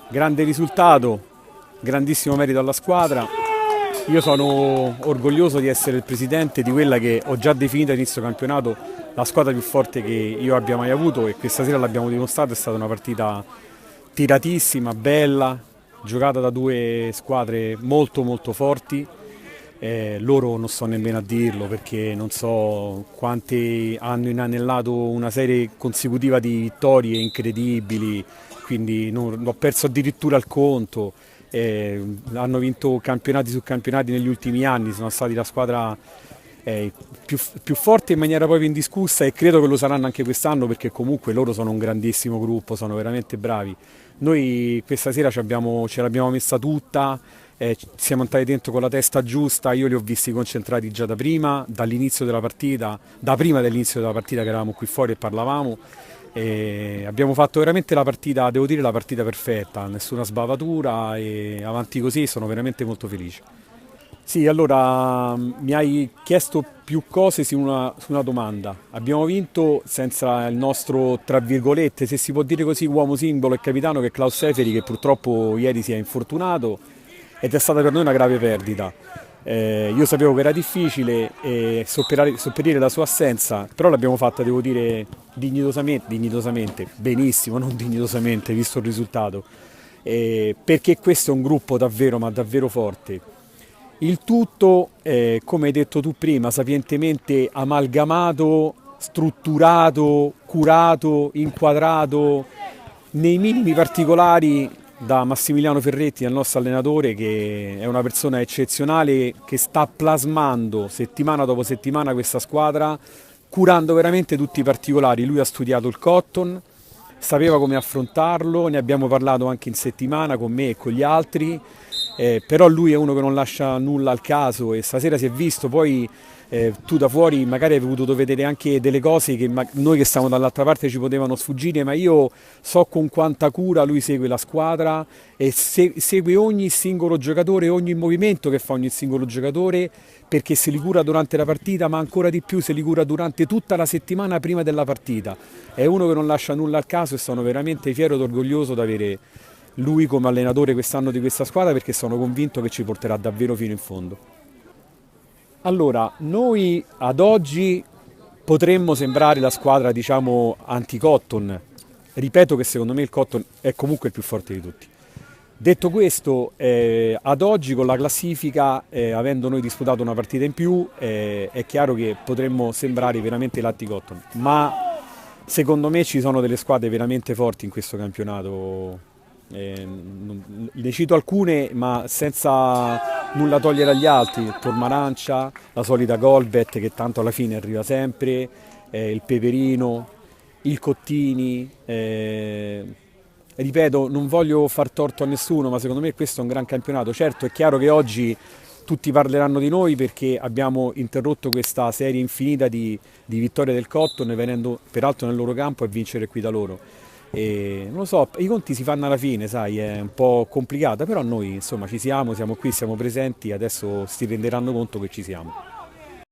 Grande risultato, grandissimo merito alla squadra. Io sono orgoglioso di essere il presidente di quella che ho già definito all'inizio campionato la squadra più forte che io abbia mai avuto, e questa sera l'abbiamo dimostrato. È stata una partita tiratissima, bella, giocata da due squadre molto molto forti. Loro non sto nemmeno a dirlo, perché non so quanti hanno inanellato una serie consecutiva di vittorie incredibili, quindi ho perso addirittura il conto. Hanno vinto campionati su campionati negli ultimi anni, sono stati la squadra più forte in maniera proprio indiscussa, e credo che lo saranno anche quest'anno, perché comunque loro sono un grandissimo gruppo, sono veramente bravi. Noi questa sera ce l'abbiamo messa tutta, siamo entrati dentro con la testa giusta. Io li ho visti concentrati già da prima, dall'inizio della partita, da prima dell'inizio della partita, che eravamo qui fuori e parlavamo. E abbiamo fatto veramente la partita, devo dire, la partita perfetta, nessuna sbavatura, e avanti così sono veramente molto felice. Sì, allora mi hai chiesto più cose su una domanda. Abbiamo vinto senza il nostro, tra virgolette, se si può dire così, uomo simbolo e capitano, che è Klaus Seferi, che purtroppo ieri si è infortunato, ed è stata per noi una grave perdita. Io sapevo che era difficile sopperire la sua assenza, però l'abbiamo fatta, devo dire, dignitosamente, benissimo, non dignitosamente, visto il risultato, perché questo è un gruppo davvero, ma davvero forte. Il tutto, come hai detto tu prima, sapientemente amalgamato, strutturato, curato, inquadrato nei minimi particolari da Massimiliano Ferretti, il nostro allenatore, che è una persona eccezionale, che sta plasmando settimana dopo settimana questa squadra, curando veramente tutti i particolari. Lui ha studiato il cotton, sapeva come affrontarlo, ne abbiamo parlato anche in settimana con me e con gli altri. Però lui è uno che non lascia nulla al caso, e stasera si è visto. Poi tu da fuori magari hai potuto vedere anche delle cose che noi che stiamo dall'altra parte ci potevano sfuggire, ma io so con quanta cura lui segue la squadra, e segue ogni singolo giocatore, ogni movimento che fa ogni singolo giocatore, perché se li cura durante la partita, ma ancora di più se li cura durante tutta la settimana prima della partita. È uno che non lascia nulla al caso, e sono veramente fiero ed orgoglioso di avere lui come allenatore quest'anno di questa squadra, perché sono convinto che ci porterà davvero fino in fondo. Allora, noi ad oggi potremmo sembrare la squadra, diciamo, anti-Cotton. Ripeto che secondo me il Cotton è comunque il più forte di tutti. Detto questo, ad oggi con la classifica, avendo noi disputato una partita in più, è chiaro che potremmo sembrare veramente l'anti-Cotton, ma secondo me ci sono delle squadre veramente forti in questo campionato. Ne cito alcune, ma senza nulla togliere agli altri: il Tormarancia, la solita Golbet, che tanto alla fine arriva sempre, il Peperino, il Cottini. Ripeto, non voglio far torto a nessuno, ma secondo me questo è un gran campionato. Certo, è chiaro che oggi tutti parleranno di noi, perché abbiamo interrotto questa serie infinita di vittorie del Cotton, venendo peraltro nel loro campo a vincere qui da loro. E non lo so, i conti si fanno alla fine, sai, è un po' complicata, però noi insomma ci siamo qui, siamo presenti, adesso si renderanno conto che ci siamo.